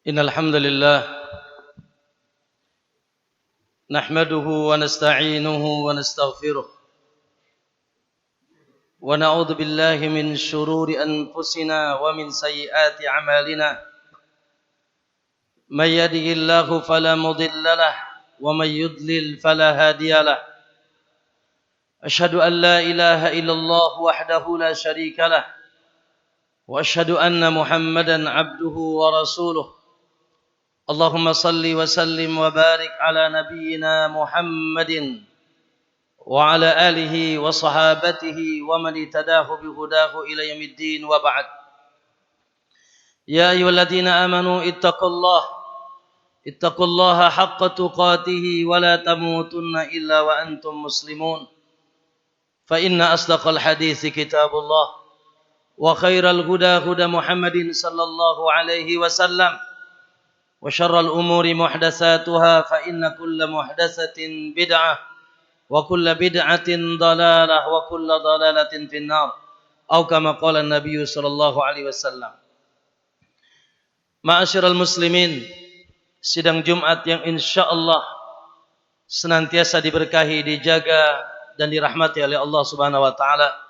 إن الحمد لله نحمده ونستعينه ونستغفره ونعوذ بالله من شرور أنفسنا ومن سيئات أعمالنا من يهده الله فلا مضل له ومن يضلل فلا هادي له أشهد أن لا إله إلا الله وحده لا شريك له وأشهد أن محمدا عبده ورسوله اللهم صل وسلم وبارك على نبينا محمد وعلى آله وصحابته ومن اهتداه بهداه إلى يوم الدين وبعد يا أيها الذين آمنوا اتقوا الله حق تقاته ولا تموتن إلا وأنتم مسلمون فإن أصدق الحديث كتاب الله وخير الهدى هدى محمد صلى الله عليه وسلم وشر الأمور محدثاتها فإن كل محدثة بدعة وكل بدعة ضلالة وكل ضلالة في النار أو كما قال النبي صلى الله عليه وسلم. Ma'asyiral muslimin, sidang Jumat yang insyaallah senantiasa diberkahi, dijaga dan dirahmati oleh Allah Subhanahu wa taala.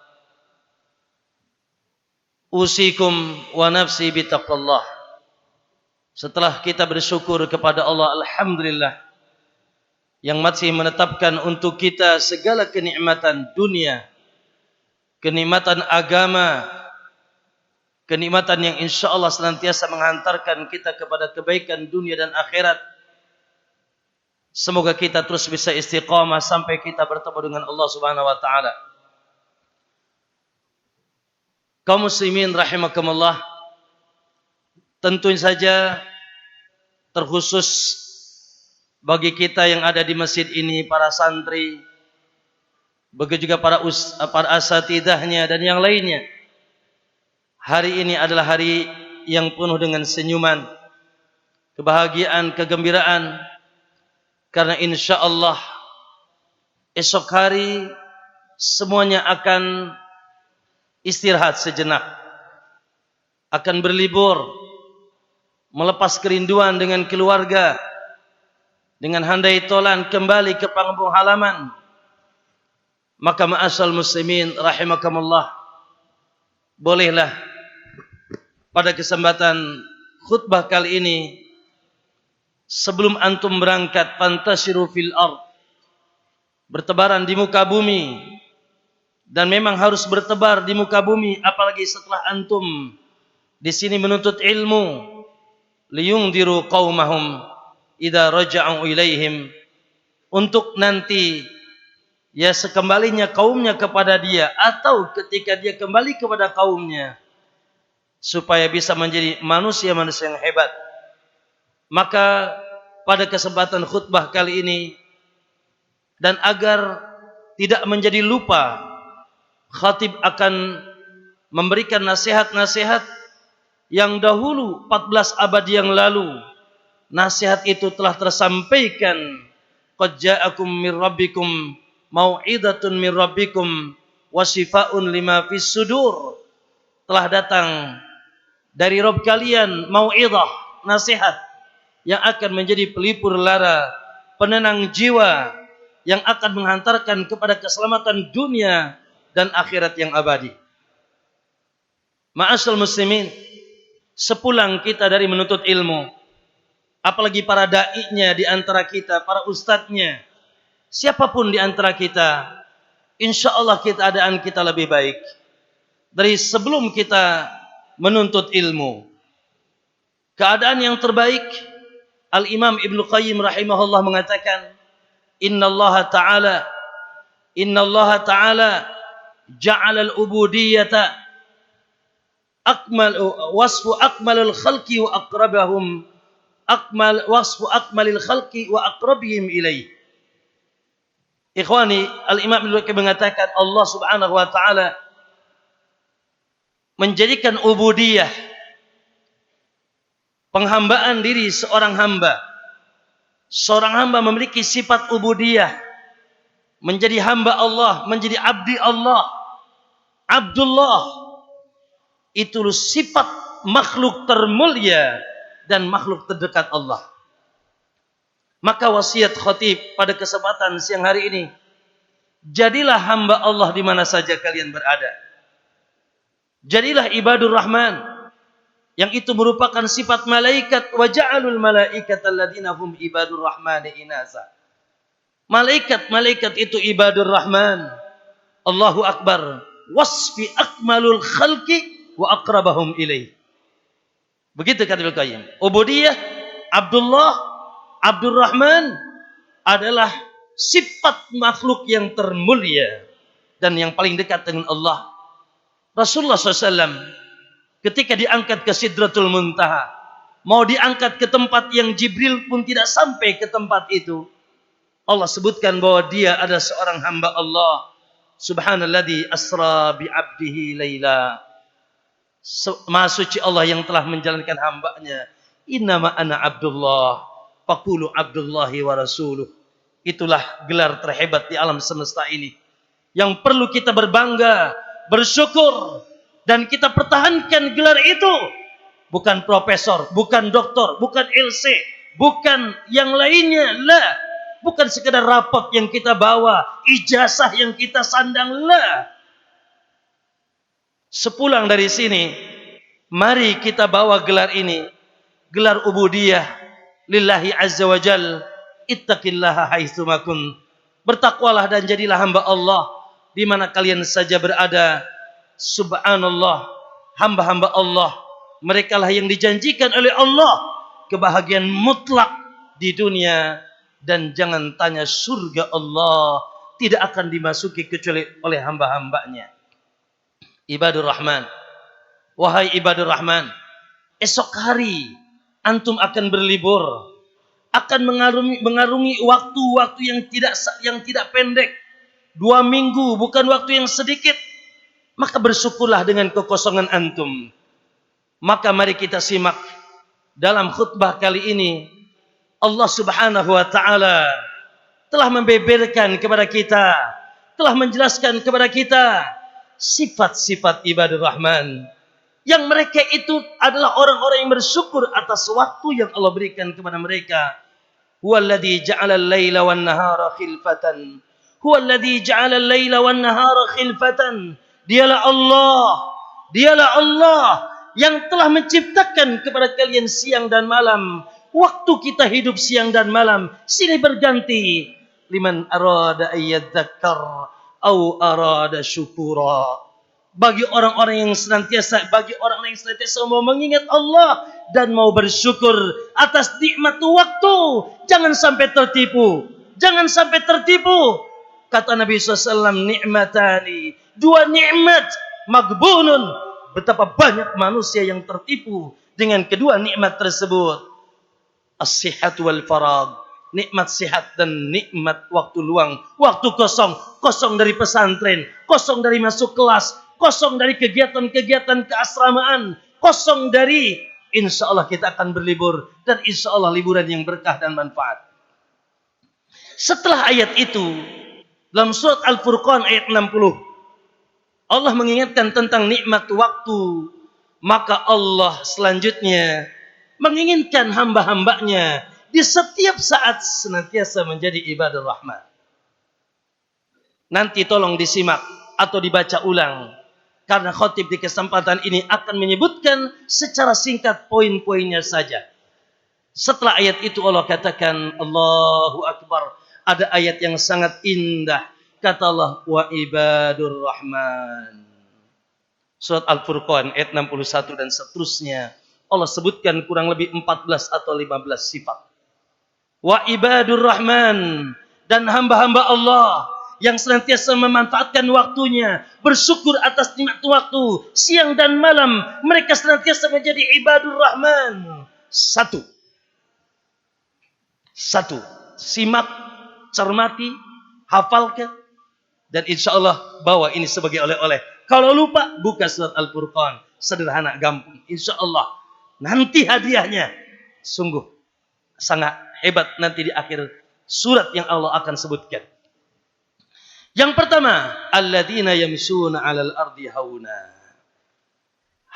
Usikum wa nafsi bitaqwallah. Setelah kita bersyukur kepada Allah, alhamdulillah, yang masih menetapkan untuk kita segala kenikmatan dunia, kenikmatan agama, kenikmatan yang insyaallah senantiasa menghantarkan kita kepada kebaikan dunia dan akhirat. Semoga kita terus bisa istiqamah sampai kita bertemu dengan Allah Subhanahu wa taala. Kaum muslimin rahimakumullah, tentu saja terkhusus bagi kita yang ada di masjid ini, para santri, begitu juga para asatidahnya dan yang lainnya. Hari ini adalah hari yang penuh dengan senyuman, kebahagiaan, kegembiraan, karena insyaallah esok hari semuanya akan istirahat sejenak, akan berlibur, melepas kerinduan dengan keluarga, dengan handai tolan kembali ke kampung halaman. Maka ma'asal muslimin rahimakumullah, bolehlah pada kesempatan khutbah kali ini, sebelum antum berangkat, fantashiru fil ard, bertebaran di muka bumi. Dan memang harus bertebar di muka bumi, apalagi setelah antum di sini menuntut ilmu, liyungdiru qaumahum idza raja'u ilaihim, untuk nanti ya sekembalinya kaumnya kepada dia atau ketika dia kembali kepada kaumnya, supaya bisa menjadi manusia-manusia yang hebat. Maka pada kesempatan khutbah kali ini, dan agar tidak menjadi lupa, khatib akan memberikan nasihat-nasihat yang dahulu 14 abad yang lalu. Nasihat itu telah tersampaikan. Qad ja'akum min rabbikum mau'idatun min rabbikum wa shifaa'un lima fis sudur. Telah datang dari Rabb kalian mau'idah, nasihat yang akan menjadi pelipur lara, penenang jiwa, yang akan menghantarkan kepada keselamatan dunia dan akhirat yang abadi. Ma'asyiral muslimin, sepulang kita dari menuntut ilmu, apalagi para da'inya di antara kita, para ustadznya, siapapun di antara kita, insyaallah keadaan kita lebih baik dari sebelum kita menuntut ilmu. Keadaan yang terbaik, Al-Imam Ibnu Qayyim rahimahullah mengatakan, Innallaha ta'ala ja'ala al-ubudiyyata wasfu akmalul khalqi wa aqrabahum wasfu akmalil khalqi wa aqrabihim ilaih. Ikhwani, Al-Imam Ibnu Qayyim mengatakan Allah Subhanahu wa taala menjadikan ubudiyah, penghambaan diri seorang hamba. Seorang hamba memiliki sifat ubudiyah, menjadi hamba Allah, menjadi abdi Allah, Abdullah. itu sifat makhluk termulia dan makhluk terdekat Allah. Maka wasiat khatib pada kesempatan siang hari ini, jadilah hamba Allah di mana saja kalian berada. Jadilah ibadur rahman, yang itu merupakan sifat malaikat. Wa ja'alul malaikata alladziina hum ibadur rahmani inasa. Malaikat itu ibadur rahman. Allahu akbar. Wasfi akmalul khalqi wa aqrabahum ilaih. Begitu kata Ibnu Qayyim. Ubudiyah Abdurrahman adalah sifat makhluk yang termulia dan yang paling dekat dengan Allah. Rasulullah SAW ketika diangkat ke Sidratul Muntaha, mau diangkat ke tempat yang Jibril pun tidak sampai ke tempat itu, Allah sebutkan bahwa dia adalah seorang hamba Allah. Subhanalladzi asra bi 'abdihi laila. Maha suci Allah yang telah menjalankan hambanya. Innama ana Abdullah faqulu Abdullahi wa rasuluh. Itulah gelar terhebat di alam semesta ini, yang perlu kita berbangga, bersyukur, dan kita pertahankan gelar itu. Bukan profesor, bukan doktor, bukan LC, bukan yang lainnya. Lah, bukan sekedar rapot yang kita bawa, ijazah yang kita sandang. Lah. Sepulang dari sini, mari kita bawa gelar ini, gelar ubudiyah lillahi azza wa jal. Ittaqillaha haitsu ma kun. Bertakwalah dan jadilah hamba Allah di mana kalian saja berada. Subhanallah, hamba-hamba Allah, merekalah yang dijanjikan oleh Allah kebahagiaan mutlak di dunia, dan jangan tanya surga Allah tidak akan dimasuki kecuali oleh hamba-hambanya. Ibadur Rahman, wahai ibadur Rahman, esok hari antum akan berlibur, akan mengarungi waktu-waktu yang tidak pendek. 2 minggu bukan waktu yang sedikit. Maka bersyukurlah dengan kekosongan antum. Maka mari kita simak dalam khutbah kali ini. Allah Subhanahu wa ta'ala telah membeberkan kepada kita, telah menjelaskan kepada kita sifat-sifat ibadur Rahman, yang mereka itu adalah orang-orang yang bersyukur atas waktu yang Allah berikan kepada mereka. Huwallazi ja'ala al-laila wan-nahara khilfatan. Huwallazi ja'ala al-laila wan-nahara khilfatan. Dialah Allah yang telah menciptakan kepada kalian siang dan malam. Waktu kita hidup siang dan malam silih berganti. Liman arada ayyadzakkar au arada syukura. Bagi orang-orang yang senantiasa mau mengingat Allah dan mau bersyukur atas nikmat waktu. Jangan sampai tertipu. Kata Nabi SAW, ni'matani, 2 nikmat maghbunun. Betapa banyak manusia yang tertipu dengan kedua nikmat tersebut. As-sihat wal farag, nikmat sehat dan nikmat waktu luang, waktu kosong. Kosong dari pesantren, kosong dari masuk kelas, kosong dari kegiatan-kegiatan keasramaan, kosong dari insya Allah kita akan berlibur, dan insya Allah liburan yang berkah dan manfaat. Setelah ayat itu, dalam surat Al-Furqan ayat 60, Allah mengingatkan tentang nikmat waktu. Maka Allah selanjutnya menginginkan hamba-hambanya di setiap saat senantiasa menjadi ibadah rahman. Nanti tolong disimak atau dibaca ulang, karena khatib di kesempatan ini akan menyebutkan secara singkat poin-poinnya saja. Setelah ayat itu Allah katakan, Allahu Akbar. Ada ayat yang sangat indah. Kata Allah, wa ibadur rahman. Surat Al-Furqan ayat 61 dan seterusnya. Allah sebutkan kurang lebih 14 atau 15 sifat. Wa ibadur rahman. Dan hamba-hamba Allah yang senantiasa memanfaatkan waktunya, bersyukur atas nikmat waktu siang dan malam. Mereka senantiasa menjadi ibadur rahman. Satu. Simak, cermati, hafalkan, dan insya Allah bawa ini sebagai oleh-oleh. Kalau lupa, buka surat Al-Furqan. Sederhana, gampang. Insya Allah nanti hadiahnya sungguh sangat hebat nanti di akhir surat yang Allah akan sebutkan. Yang pertama, alladzina yamshuna 'alal ardi hauna.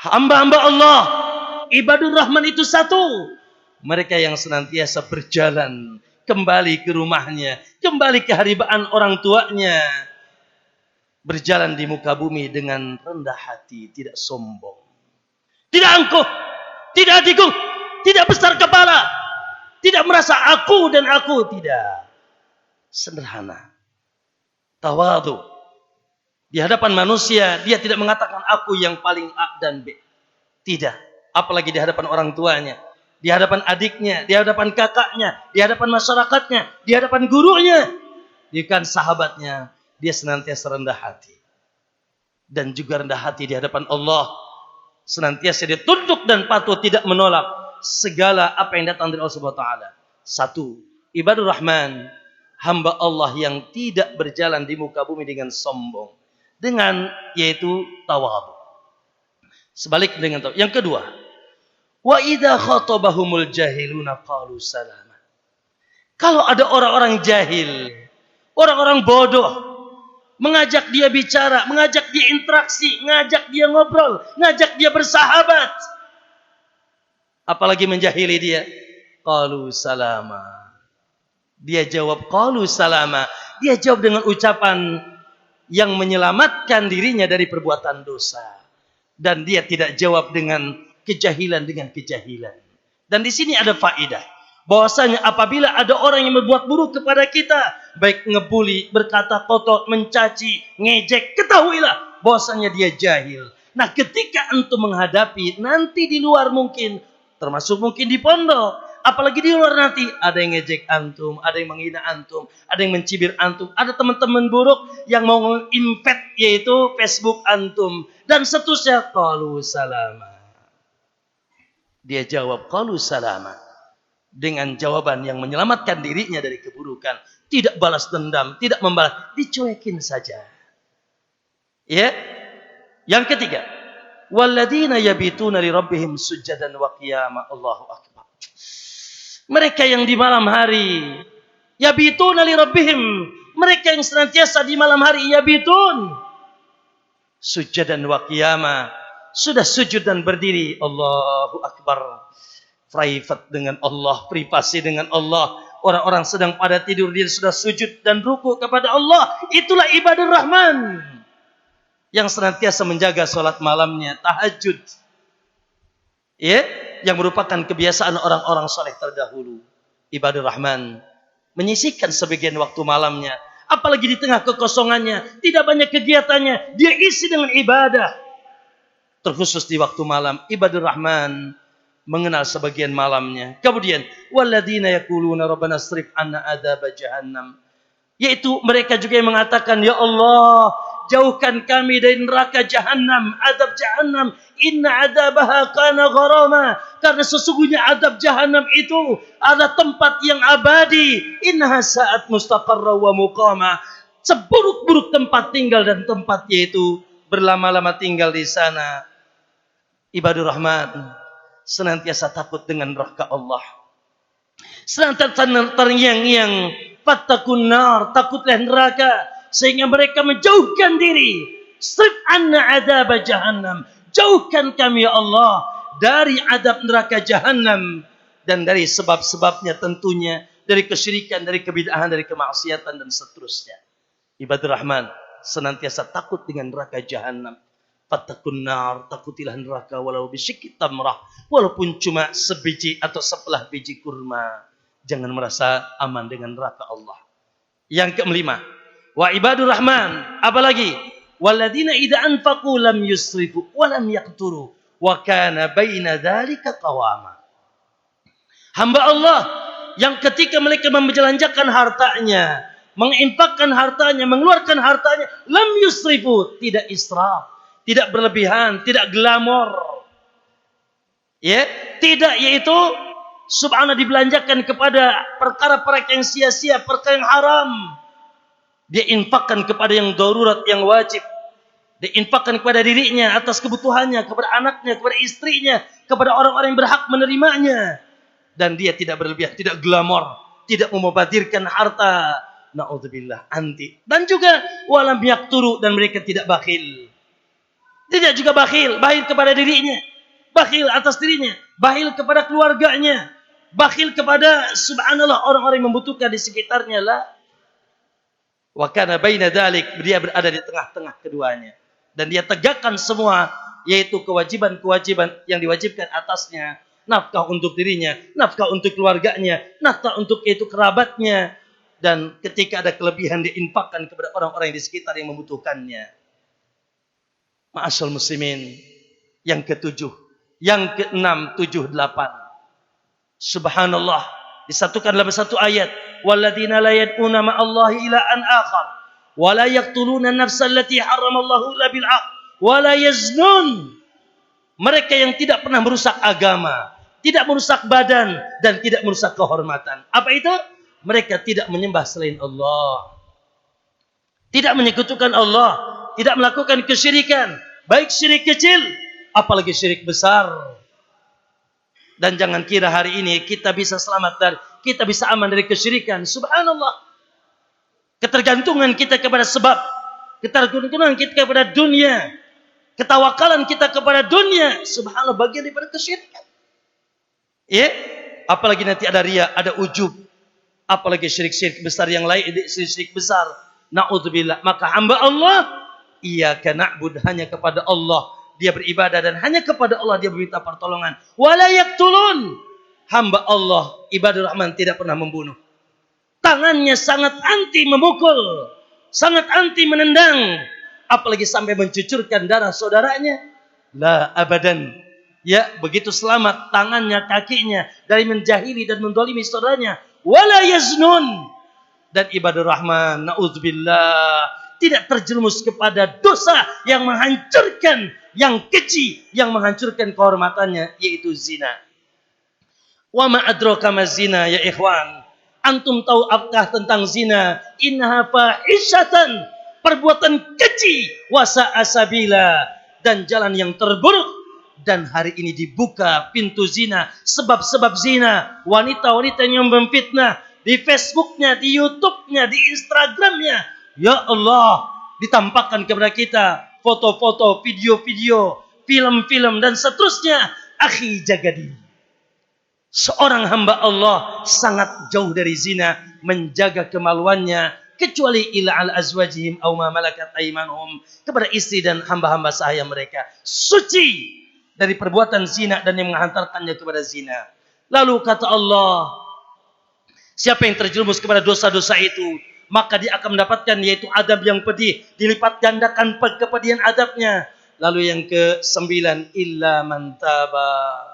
Hamba-hamba Allah, ibadur rahman itu satu. Mereka yang senantiasa berjalan kembali ke rumahnya, kembali ke haribaan orang tuanya, berjalan di muka bumi dengan rendah hati, tidak sombong, tidak angkuh, tidak adigung, tidak besar kepala, tidak merasa aku dan aku, tidak. Sederhana, tawadhu. Di hadapan manusia, dia tidak mengatakan aku yang paling A dan B. Tidak. Apalagi di hadapan orang tuanya, di hadapan adiknya, di hadapan kakaknya, di hadapan masyarakatnya, di hadapan gurunya, di hadapan sahabatnya, dia senantiasa rendah hati. Dan juga rendah hati di hadapan Allah. Senantiasa dia tunduk dan patuh, tidak menolak segala apa yang datang dari Allah Subhanahu wa taala. Satu, ibadur rahman, hamba Allah yang tidak berjalan di muka bumi dengan sombong, dengan yaitu tawadhu. Sebalik dengan tawadhu. Yang kedua, wa idza khatabahumul jahiluna qalu salama. Kalau ada orang-orang jahil, orang-orang bodoh, mengajak dia bicara, mengajak dia interaksi, ngajak dia ngobrol, ngajak dia bersahabat, apalagi menjahili dia, qalu salama. Dia jawab qalu salama. Dia jawab dengan ucapan yang menyelamatkan dirinya dari perbuatan dosa. Dan dia tidak jawab dengan kejahilan. Dan di sini ada faedah. Bahwasanya apabila ada orang yang berbuat buruk kepada kita, baik ngebuli, berkata kotor, mencaci, ngejek, ketahuilah bahwasanya dia jahil. Nah, ketika antum menghadapi nanti di luar mungkin, termasuk mungkin di pondok, apalagi di luar nanti, ada yang ngejek antum, ada yang menghina antum, ada yang mencibir antum, ada teman-teman buruk yang mau nge-invade yaitu Facebook antum, dan seterusnya. Qalu salama. Dia jawab qalu salama dengan jawaban yang menyelamatkan dirinya dari keburukan, tidak balas dendam, tidak membalas, dicuekin saja. Ya. Yang ketiga, walladzina yabituna li rabbihim sujadan wa qiyama. Allahu akbar. Mereka yang di malam hari yabituna li rabbihim, mereka yang senantiasa di malam hari yabitun sujadan wa qiyama, sudah sujud dan berdiri. Allahu akbar. Private dengan Allah, privasi dengan Allah. Orang-orang sedang pada tidur, dia sudah sujud dan ruku kepada Allah. Itulah ibadur rahman yang senantiasa menjaga salat malamnya, tahajud. Ya, yang merupakan kebiasaan orang-orang saleh terdahulu. Ibadur rahman menyisihkan sebagian waktu malamnya, apalagi di tengah kekosongannya, tidak banyak kegiatannya, dia isi dengan ibadah. Terkhusus di waktu malam, ibadur rahman mengenal sebagian malamnya. Kemudian walladzina yaquluna rabbana srif anna adzab jahannam, yaitu mereka juga yang mengatakan, ya Allah, jauhkan kami dari neraka jahanam, adab jahanam. Inna adzabaha kana gharama, karena sesungguhnya adab jahanam itu adalah tempat yang abadi. Innaha sa'at mustaqarra wa muqama, seburuk-buruk tempat tinggal dan tempat yaitu berlama-lama tinggal di sana. Ibadur rahman senantiasa takut dengan neraka Allah, senantiasa terngiang-ngiang, fattakun nar, takutlah neraka, sehingga mereka menjauhkan diri. Strip anna adzab jahannam, jauhkan kami ya Allah dari adab neraka jahannam, dan dari sebab-sebabnya tentunya dari kesyirikan, dari kebid'ahan, dari kemaksiatan dan seterusnya. Ibadur rahman senantiasa takut dengan neraka jahannam. Fattakun nar, takutilah neraka walau bisyikki tamrah, walaupun cuma sebiji atau sebelah biji kurma. Jangan merasa aman dengan neraka Allah. Yang kelima, wa ibadur rahman, apalagi walladzina idza anfaqu lam yusrifu wa lam yaqturu wa kana baina dzalika qawama. Hamba Allah yang ketika mereka membelanjakan hartanya, menginfakkan hartanya, mengeluarkan hartanya, lam yusrifu, tidak israf, tidak berlebihan, tidak glamor. Ya, tidak yaitu subhanallah dibelanjakan kepada perkara-perkara yang sia-sia, perkara yang haram. Dia infakkan kepada yang darurat, yang wajib. Dia infakkan kepada dirinya atas kebutuhannya, kepada anaknya, kepada istrinya, kepada orang-orang yang berhak menerimanya. Dan dia tidak berlebihan, tidak glamor, tidak memubadirkan harta. Na'udzubillah, anti. Dan juga walam yakturu, dan mereka tidak bakhil. Tidak juga bakhil kepada dirinya, bakhil atas dirinya, bakhil kepada keluarganya, bakhil kepada subhanallah orang-orang yang membutuhkan di sekitarnya lah. Wa kana baina dzalik, dia berada di tengah-tengah keduanya dan dia tegakkan semua, yaitu kewajiban-kewajiban yang diwajibkan atasnya, nafkah untuk dirinya, nafkah untuk keluarganya, nafkah untuk itu kerabatnya, dan ketika ada kelebihan diinfakkan kepada orang-orang di sekitar yang membutuhkannya. Ma'asyal muslimin, yang ketujuh, yang keenam, tujuh, delapan. Subhanallah, disatukan dalam satu ayat. Walladzina la yad'una ma'allahi ilahan akhar wa la yaqtuluna an-nafsa allati harramallahu illa bil haqq wa la yaznun. Mereka yang tidak pernah merusak agama, tidak merusak badan, dan tidak merusak kehormatan. Apa itu? Mereka tidak menyembah selain Allah, tidak menyekutukan Allah, tidak melakukan kesyirikan, baik syirik kecil, apalagi syirik besar. Dan jangan kira hari ini kita bisa selamat dari, kita bisa aman dari kesyirikan. Subhanallah. Ketergantungan kita kepada sebab, ketergantungan kita kepada dunia, ketawakalan kita kepada dunia, subhanallah, bagian daripada kesyirikan. Ya, apalagi nanti ada riya, ada ujub, apalagi syirik-syirik besar yang lain, syirik besar. Na'udzubillah. Maka hamba Allah, iyyaka na'bud, hanya kepada Allah dia beribadah dan hanya kepada Allah dia meminta pertolongan. Wala yaqtulun, hamba Allah ibadur rahman tidak pernah membunuh. Tangannya sangat anti memukul, sangat anti menendang, apalagi sampai mencucurkan darah saudaranya. La abadan. Ya, begitu selamat tangannya, kakinya dari menjahili dan mendolimi saudaranya. Wala yaznun, dan ibadur rahman, na'udzubillah, tidak terjerumus kepada dosa yang menghancurkan, yang keji, yang menghancurkan kehormatannya, yaitu zina. Wa ma adraka ma zina ya ikhwan. Antum tahu apakah tentang zina? Innaha fahisyatan, perbuatan keji, wa sa'asabila, dan jalan yang terburuk. Dan hari ini dibuka pintu zina, sebab-sebab zina, wanita-wanita yang memfitnah di Facebooknya, di YouTube-nya, di Instagram-nya. Ya Allah, ditampakkan kepada kita foto-foto, video-video, film-film, dan seterusnya. Akhi, jaga diri. Seorang hamba Allah sangat jauh dari zina, menjaga kemaluannya, kecuali ila al azwajihim aw ma malakat aymanuhum, kepada istri dan hamba-hamba sahaya mereka. Suci dari perbuatan zina dan yang menghantarkannya kepada zina. Lalu kata Allah, siapa yang terjerumus kepada dosa-dosa itu, maka dia akan mendapatkan yaitu adab yang pedih, dilipat gandakan kepedihan adabnya. Lalu yang ke-9, illa man taba.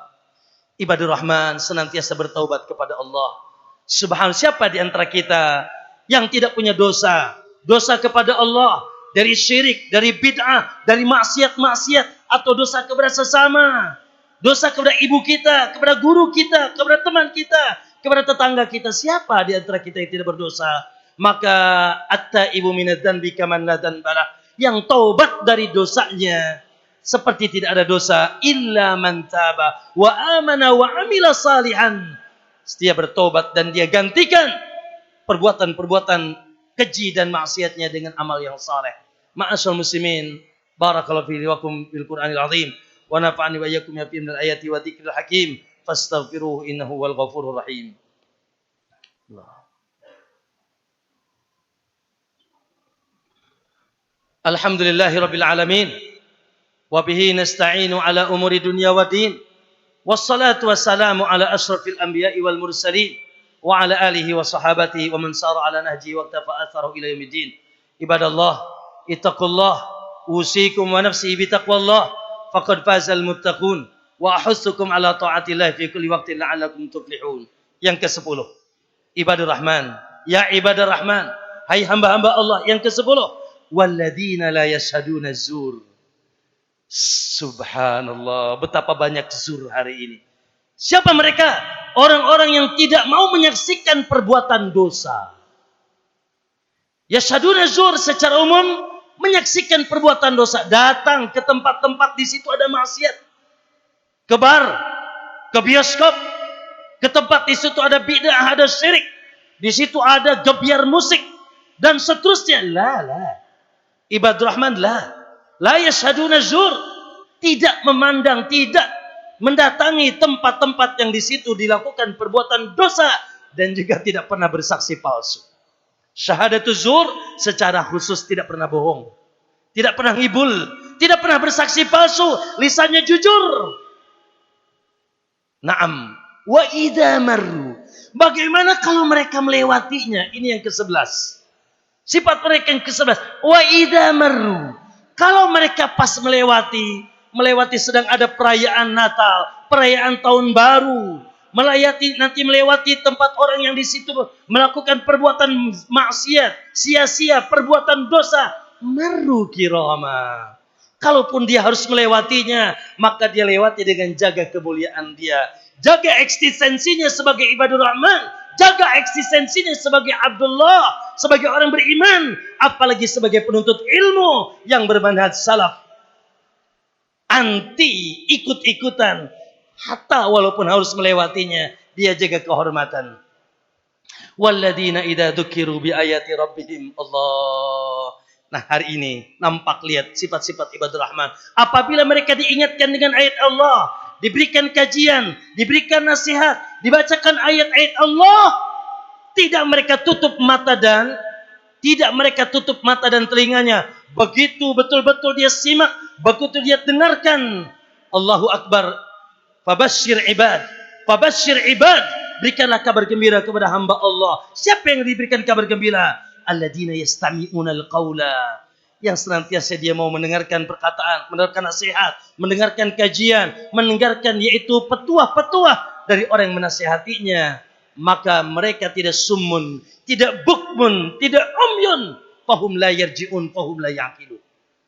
Ibadur rahman senantiasa bertaubat kepada Allah. Subhanallah, siapa di antara kita yang tidak punya dosa? Dosa kepada Allah, dari syirik, dari bid'ah, dari maksiat-maksiat, atau dosa kepada sesama, dosa kepada ibu kita, kepada guru kita, kepada teman kita, kepada tetangga kita. Siapa di antara kita yang tidak berdosa? Maka at-taibu minadz-dzanbi kaman la dzanbalah, yang taubat dari dosanya seperti tidak ada dosa. Illa man taba wa amana wa amila salihan, dia bertobat dan dia gantikan perbuatan-perbuatan keji dan maksiatnya dengan amal yang saleh. Ma'asyal muslimin, barakallahu fi wakum bil Qur'anil azim wa nafa'ani wa iyyakum ya fi minal ayati wa dzikril hakim fastaghfiruhu innahu wal ghafurur rahim. Allah. Alhamdulillahi rabbil alamin wa bihi nasta'inu ala umuri dunya wa din, wassalatu wassalamu ala asyrafil anbiya'i wal mursalin wa ala alihi wa sahabatihi wa man sara ala nahjihi wa iktafa atharahu ila yaumiddin. Ibadallah, ittaqullah, usikum wa nafsi bitaqwallah, faqad fazal muttaqun, wa ahussukum ala ta'atillah fi kulli waqtin la'allakum tuflihun. Yang ke-10, ibadur rahman, ya ibadur rahman, hai hamba-hamba Allah. Yang ke-10, walladzina la yashhaduna zur. Subhanallah, betapa banyak zur hari ini. Siapa mereka? Orang-orang yang tidak mau menyaksikan perbuatan dosa. Yashhaduna zur secara umum menyaksikan perbuatan dosa, datang ke tempat-tempat di situ ada maksiat, ke bar, ke bioskop, ke tempat di situ ada bid'ah, ada syirik, di situ ada gebiar musik dan seterusnya. La ibadur rahman la yashhaduna zur. tidak memandang, tidak mendatangi tempat-tempat yang di situ dilakukan perbuatan dosa, dan juga tidak pernah bersaksi palsu. Syahadatuz zur secara khusus tidak pernah bohong, tidak pernah ngibul, tidak pernah bersaksi palsu, lisannya jujur. Naam. Wa idza marru, bagaimana kalau mereka melewatinya? Ini yang ke-11. Sifat mereka yang ke-11. Wa idza marru, kalau mereka pas melewati sedang ada perayaan Natal, perayaan tahun baru, nanti melewati tempat orang yang di situ melakukan perbuatan maksiat, sia-sia, perbuatan dosa, marru kirama. Kalaupun dia harus melewatinya, maka dia lewati dengan jaga kemuliaan dia, jaga eksistensinya sebagai ibadur rahman, jaga eksistensinya sebagai Abdullah, sebagai orang beriman, apalagi sebagai penuntut ilmu yang bermanhaj salaf. Anti ikut-ikutan, hatta walaupun harus melewatinya, dia jaga kehormatan. Walladzina idza dzukiru bi ayati rabbihim, Allah. Nah, hari ini nampak lihat sifat-sifat ibadur rahman. Apabila mereka diingatkan dengan ayat Allah, diberikan kajian, diberikan nasihat, dibacakan ayat-ayat Allah, tidak mereka tutup mata dan telinganya. Begitu betul-betul dia simak, begitu dia dengarkan. Allahu Akbar. Fabashshir ibad. Berikanlah kabar gembira kepada hamba Allah. Siapa yang diberikan kabar gembira? Alladzina yastami'una al-qawla, yang senantiasa dia mau mendengarkan perkataan, mendengarkan nasihat, mendengarkan kajian, mendengarkan yaitu petuah-petuah dari orang yang menasihatinya. Maka mereka tidak summun, tidak bukmun, tidak umyun, fahum la yarji'un, fahum la yaqilun.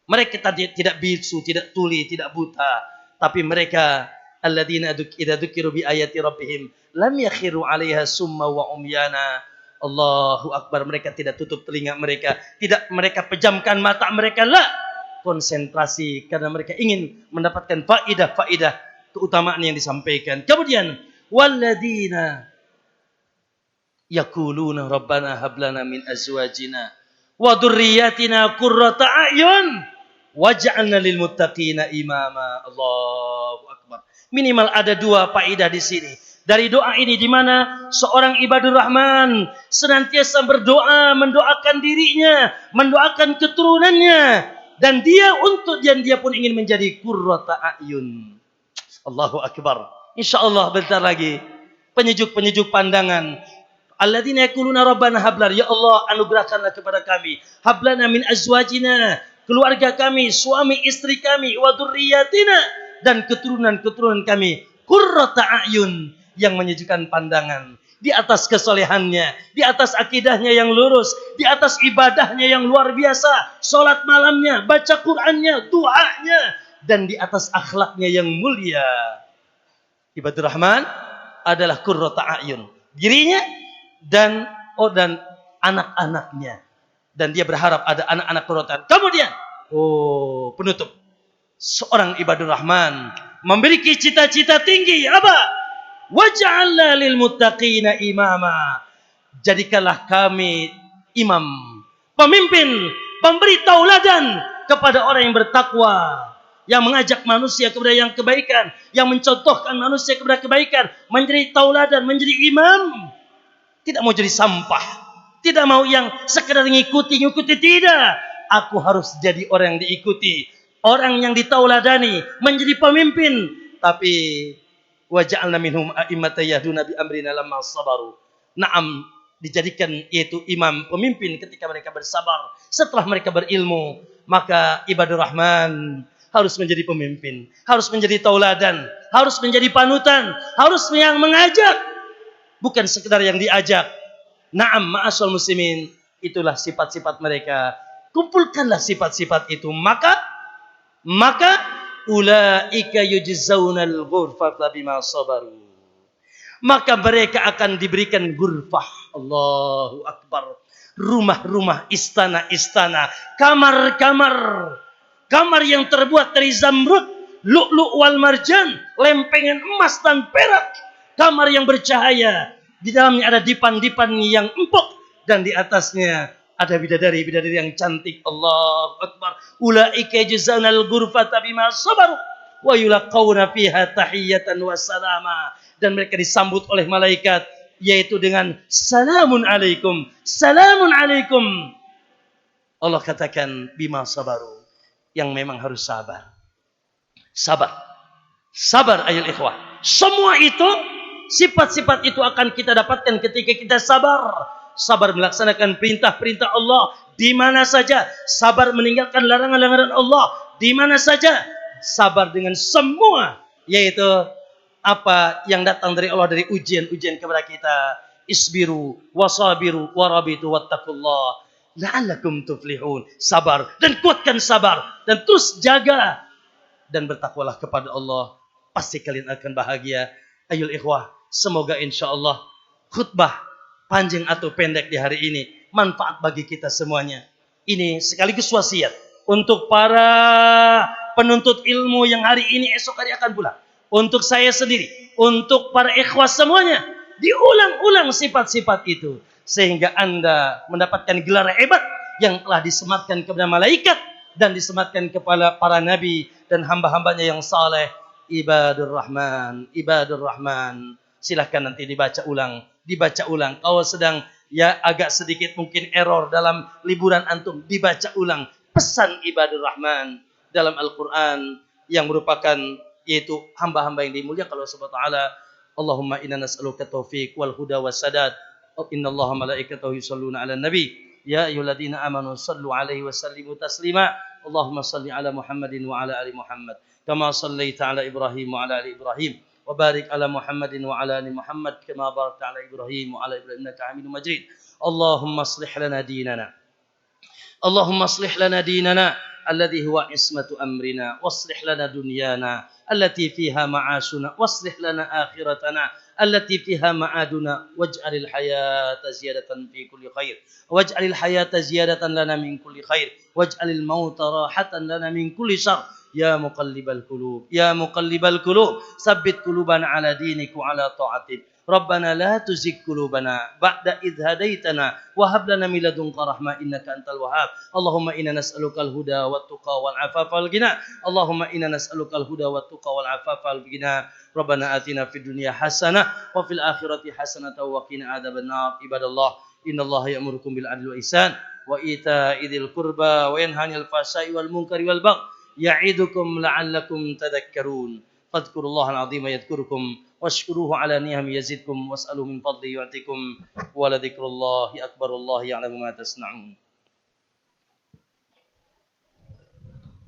Mereka tidak bisu, tidak tuli, tidak buta, tapi mereka alladzina idza dzukiru bi ayati rabbihim lam yakhiru 'alaiha summa wa umyana. Allahu Akbar. Mereka tidak tutup telinga mereka, tidak mereka pejamkan mata mereka, la, konsentrasi karena mereka ingin mendapatkan faidah keutamaan yang disampaikan. Kemudian walladzina yaquluna rabbana hab lana min azwajina wa dzurriyyatina qurrata a'yun waj'alna lil muttaqina imama. Allahu Akbar. Minimal ada 2 faedah di sini dari doa ini, di mana seorang ibadur rahman senantiasa berdoa, mendoakan dirinya, mendoakan keturunannya, dan dia pun ingin menjadi qurrata a'yun. Allahu Akbar. Insyaallah bentar lagi penyejuk pandangan. Alladzina yaquluna rabbana hablar, ya Allah anugerahkanlah kepada kami, hablana min azwajina, keluarga kami, suami istri kami, wa dzurriyyatina, dan keturunan kami, qurrata a'yun, yang menyejukkan pandangan, di atas kesolehannya, di atas akidahnya yang lurus, di atas ibadahnya yang luar biasa, salat malamnya, baca Qur'annya, doanya, dan di atas akhlaknya yang mulia. Ibadur rahman adalah qurrata a'yun, dirinya dan anak-anaknya, dan dia berharap ada anak-anak qurrata. Kemudian penutup, seorang ibadur rahman memiliki cita-cita tinggi, apa? Waj'alna lil muttaqina imama, jadikanlah kami imam, pemimpin, pemberi tauladan kepada orang yang bertakwa, yang mengajak manusia kepada yang kebaikan, yang mencontohkan manusia kepada kebaikan, menjadi tauladan, menjadi imam. Tidak mau jadi sampah, tidak mau yang sekedar ngikuti, tidak. Aku harus jadi orang yang diikuti, orang yang ditauladani, menjadi pemimpin. Tapi waja'alna minhum a'immatan yahduna bi amrina lamma sabaru. Naam, dijadikan yaitu imam, pemimpin ketika mereka bersabar. Setelah mereka berilmu, maka ibadur rahman harus menjadi pemimpin, harus menjadi tauladan, harus menjadi panutan, harus yang mengajak, bukan sekedar yang diajak. Naam, ma'asyal muslimin, itulah sifat-sifat mereka. Kumpulkanlah sifat-sifat itu, maka ulaika yujzaunal ghurfata bima sabaru, maka mereka akan diberikan ghurfah. Allahu Akbar. Rumah-rumah, istana-istana, kamar yang terbuat dari zamrud, lu'lu' wal marjan, lempengan emas dan perak, kamar yang bercahaya, di dalamnya ada dipan-dipan yang empuk, dan di atasnya ada bidadari yang cantik. Allahu Akbar. Ulaika jazaa'ul ghurfata bima sabaru. wa yulaqawna fiha tahiyatan wa salama, dan mereka disambut oleh malaikat yaitu dengan salamun alaikum, salamun alaikum. Allah katakan bima sabaru, yang memang harus sabar. Sabar. Sabar ayol ikhwah. Semua itu, sifat-sifat itu akan kita dapatkan ketika kita sabar. Sabar melaksanakan perintah-perintah Allah di mana saja. Sabar meninggalkan larangan-larangan Allah di mana saja. Sabar dengan semua, yaitu apa yang datang dari Allah, dari ujian-ujian kepada kita. Isbiru wasabiru warabitu wattaqullah la'allakum tuflihun. Sabar dan kuatkan sabar dan terus jaga dan bertakwalah kepada Allah, pasti kalian akan bahagia. Ayol ikhwah, semoga insyaallah khutbah panjang atau pendek di hari ini manfaat bagi kita semuanya. Ini sekaligus wasiat untuk para penuntut ilmu yang hari ini esok hari akan pulang. Untuk saya sendiri, untuk para ikhwah semuanya, diulang-ulang sifat-sifat itu sehingga Anda mendapatkan gelar hebat yang telah disematkan kepada malaikat dan disematkan kepada para nabi dan hamba-hambanya yang saleh. Ibadur Rahman, Ibadur Rahman. Silahkan nanti dibaca ulang. Kalau sedang agak sedikit mungkin error dalam liburan antum, dibaca ulang pesan Ibadur Rahman dalam Al-Quran yang merupakan yaitu hamba-hamba yang dimuliakan Allah Subhanahu wa taala. Allahumma inna nas'aluka taufiq wal huda was sadad. Innallaha malaikatahu yusholluna 'alan nabi. Ya ayyuhalladzina amanu shallu 'alaihi wa sallimu taslima. Allahumma shalli 'ala Muhammadin wa 'ala ali Muhammad kama shallaita 'ala Ibrahim wa 'ala ali Ibrahim wa barik 'ala Muhammadin wa 'ala ali Muhammad kama barakta 'ala Ibrahim wa 'ala Ibrahim innaka Hamidum Majid. Allahumma aslih lana dinana. Allahumma aslih lana dinana alladhi huwa ismatu amrina waslih lana dunyana allati fiha ma'ashuna waslih lana akhiratana allati fiha ma'aduna waj'alil hayata ziyadatan fi kulli khair waj'alil hayata ziyadatan lana min kulli khair waj'alil mauta rahatan lana min kulli syarr ya muqallibal qulub tsabbit qulubana ala dinik wa ala ta'atik. Rabbana la tuzigh qulubana ba'da idh hadaitana wa hab lana min ladunka rahmah innaka antal wahhab. Allahumma inna nas'alukal huda wat tuqa wal afafa wal ghina. Allahumma inna nas'alukal huda wat tuqa wal afafa wal ghina. Rabbana atina fid dunya hasanah wa fil akhirati hasanah wa qina adzabannar. Ibadallah, innallaha ya'murukum bil adli wa ihsan wa ita'i dzil qurba wa yanha 'anil fahsya'i wal munkari wal baghi ya'idukum la'allakum tadhakkarun. Fadhkurullahal 'azima yadhkurukum washkuruhu ala ni'am yazidkum was'alu min fadli yu'tikum wa la dzikrullahi akbar. Allah ya'lamu ma tasna'un.